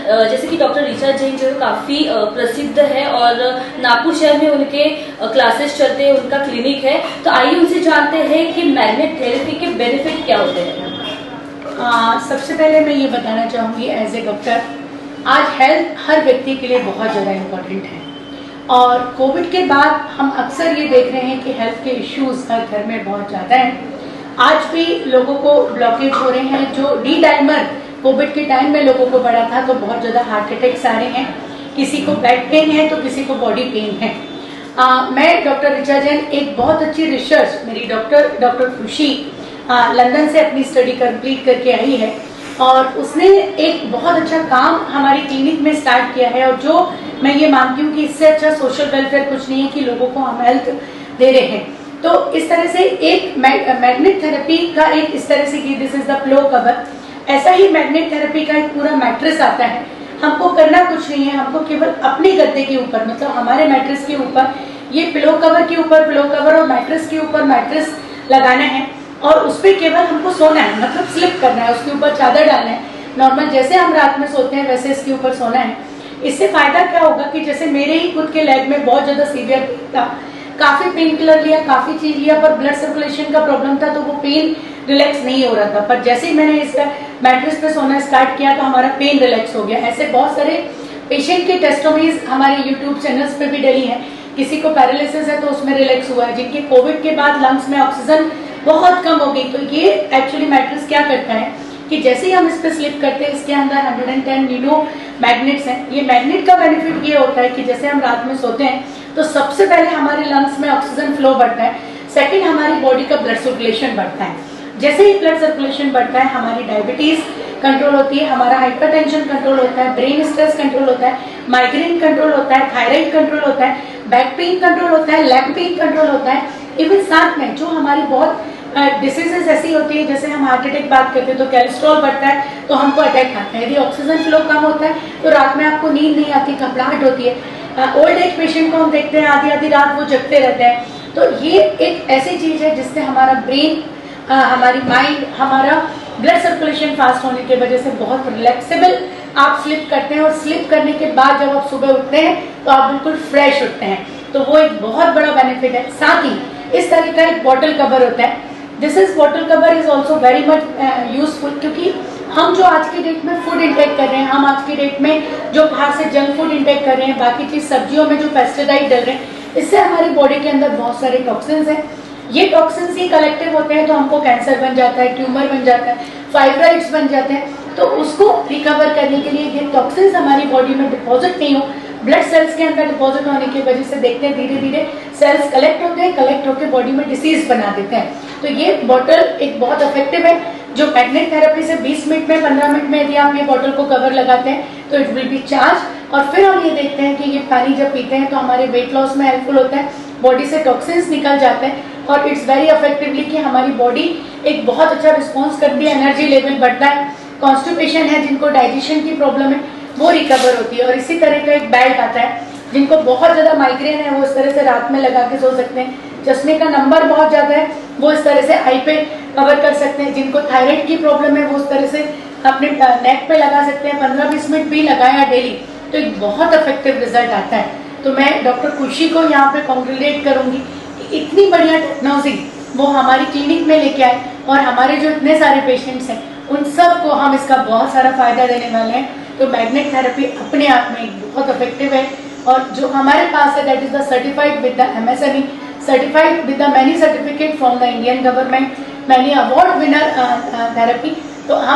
जैसे कि डॉक्टर ऋचा जैन जो काफी प्रसिद्ध है और नागपुर शहर में उनके क्लासेस चलते हैं, उनका क्लिनिक है। तो आइए उनसे जानते हैं कि मैग्नेट थेरेपी के बेनिफिट क्या होते हैं। सबसे पहले मैं ये बताना चाहूँगी एज ए डॉक्टर, आज हेल्थ हर व्यक्ति के लिए बहुत ज़्यादा इम्पोर्टेंट है और कोविड के बाद हम अक्सर ये देख रहे हैं कि हेल्थ के इश्यूज हर घर में बहुत ज़्यादा हैं। आज भी लोगों को ब्लॉकेज हो रहे हैं, जो डी डाइमर कोविड के टाइम में लोगों को पड़ा था तो बहुत ज़्यादा हार्ट अटैक्स आ रहे हैं, किसी को बैक पेन है तो किसी को बॉडी पेन है। मैं डॉक्टर ऋचा जैन एक बहुत अच्छी रिसर्च मेरी डॉक्टर खुशी लंदन से अपनी स्टडी कंप्लीट करके आई है और उसने एक बहुत अच्छा काम हमारी क्लिनिक में स्टार्ट किया है और जो मैं ये मानती हूँ कि इससे अच्छा सोशल वेलफेयर कुछ नहीं है कि लोगों को हम हेल्थ दे रहे हैं। तो इस तरह से एक मैग्नेट थेरेपी का एक इस तरह से कि this is the pillow cover, ऐसा ही मैग्नेट थेरेपी का एक पूरा मैट्रेस आता है। हमको करना कुछ नहीं है, हमको केवल अपने गद्दे के ऊपर मतलब हमारे मैट्रेस के ऊपर ये पिलो कवर के ऊपर पिलो कवर और मैट्रेस के ऊपर मैट्रेस लगाना है और उस पर केवल हमको सोना है, मतलब स्लिप करना है, उसके ऊपर चादर डालना है। नॉर्मल जैसे हम रात में सोते हैं वैसे इसके ऊपर सोना है। इससे फायदा क्या होगा कि जैसे मेरे ही खुद के लेग में बहुत ज्यादा सीवियर पेन था, काफी पेन किलर लिया, काफी चीज लिया, पर ब्लड सर्कुलेशन का प्रॉब्लम था तो वो पेन रिलैक्स नहीं हो रहा था। पर जैसे ही मैंने इस मैट्रेस पे सोना स्टार्ट किया तो हमारा पेन रिलैक्स हो गया। ऐसे बहुत सारे पेशेंट के टेस्टोमीज हमारे यूट्यूब चैनल्स पे भी डली है। किसी को पैरालिसिस है तो उसमें रिलैक्स हुआ है, जिनके कोविड के बाद लंग्स में ऑक्सीजन बहुत कम हो गई। तो ये एक्चुअली मैट्रेस क्या करता है कि जैसे ही हम इस पे स्लिप करते हैं, इसके अंदर 110 नीडो मैग्नेट्स हैं। ये मैग्नेट का बेनिफिट ये होता है कि जैसे हम रात में सोते हैं तो सबसे पहले हमारे लंग्स में ऑक्सीजन फ्लो बढ़ता है, सेकंड हमारी बॉडी का ब्लड सर्कुलेशन बढ़ता है। जैसे ही ब्लड सर्कुलेशन बढ़ता है हमारी डायबिटीज कंट्रोल होती है, हमारा हाइपरटेंशन कंट्रोल होता है, ब्रेन स्ट्रेस कंट्रोल होता है, माइग्रेन कंट्रोल होता है, थायराइड कंट्रोल होता है, बैक पेन कंट्रोल होता है, लेग पेन कंट्रोल होता है। इवन साथ में जो हमारी बहुत डिसीजेस ऐसी होती है, जैसे हम हार्ट अटैक बात करते हैं तो कोलेस्ट्रॉल बढ़ता है तो हमको अटैक आता है। यदि ऑक्सीजन फ्लो कम होता है तो रात में आपको नींद नहीं आती, घबराहट होती है। ओल्ड एज पेशेंट को हम देखते हैं आधी आधी रात वो जगते रहते हैं। तो ये एक ऐसी चीज है जिससे हमारा ब्रेन, हमारी माइंड, हमारा ब्लड सर्कुलेशन फास्ट होने की वजह से बहुत रिलैक्सेबल आप स्लिप करते हैं और स्लिप करने के बाद जब आप सुबह उठते हैं तो आप बिल्कुल फ्रेश उठते हैं। तो वो एक बहुत बड़ा बेनिफिट है। साथ ही इस तरह का एक बॉटल कवर होता है। This is bottle cover is also very much useful, क्योंकि हम जो आज की डेट में फूड इंटेक कर रहे हैं, हम आज की डेट में जो बाहर से जंक फूड इंटेक कर रहे हैं, बाकी चीज सब्जियों में जो पेस्टिसाइड डल रहे हैं, इससे हमारी बॉडी के अंदर बहुत सारे टॉक्सिन्स हैं। ये टॉक्सिन्स ही कलेक्टिव होते हैं तो हमको कैंसर बन जाता है, ट्यूमर बन जाता है, फाइब्राइड्स बन जाते हैं। तो उसको रिकवर करने के लिए ये टॉक्सिन्स हमारी बॉडी में डिपॉजिट नहीं हो, ब्लड सेल्स के अंदर डिपॉजिट होने की वजह से देखते हैं धीरे धीरे सेल्स कलेक्ट होते हैं, कलेक्ट होकर बॉडी में डिसीज बना देते हैं। तो ये बॉटल एक बहुत इफेक्टिव है जो मैग्नेट थेरेपी से 20 मिनट में 15 मिनट में यदि आप ये बॉटल को कवर लगाते हैं तो इट विल बी चार्ज। और फिर हम ये देखते हैं कि ये पानी जब पीते हैं तो हमारे वेट लॉस में हेल्पफुल होता है, बॉडी से टॉक्सिन्स निकल जाते हैं और इट्स वेरी इफेक्टिवली कि हमारी बॉडी एक बहुत अच्छा रिस्पॉन्स करती है, एनर्जी लेवल बढ़ता है। कॉन्स्टिपेशन है, जिनको डाइजेशन की प्रॉब्लम है, वो रिकवर होती है। और इसी तरह का एक बेल्ट आता है, जिनको बहुत ज्यादा माइग्रेन है वो इस तरह से रात में लगा के सो सकते हैं। चश्मे का नंबर बहुत ज्यादा है वो इस तरह से आई पे कवर कर सकते हैं। जिनको थायराइड की प्रॉब्लम है वो इस तरह से अपने नेक पे लगा सकते हैं। 15-20 मिनट भी लगाया डेली तो एक बहुत इफेक्टिव रिजल्ट आता है। तो मैं डॉक्टर खुशी को यहाँ पे कॉन्ग्रेचुलेट करूंगी कि इतनी बढ़िया टेक्नोलॉजी वो हमारी क्लिनिक में लेके आए और हमारे जो इतने सारे पेशेंट्स हैं उन सब को हम इसका बहुत सारा फायदा देने वाले हैं। तो मैग्नेट थेरेपी अपने आप में बहुत इफेक्टिव है और जो हमारे पास है that is the certified with the MSME, certified with the many certificate from the Indian government, many award winner therapy. तो हम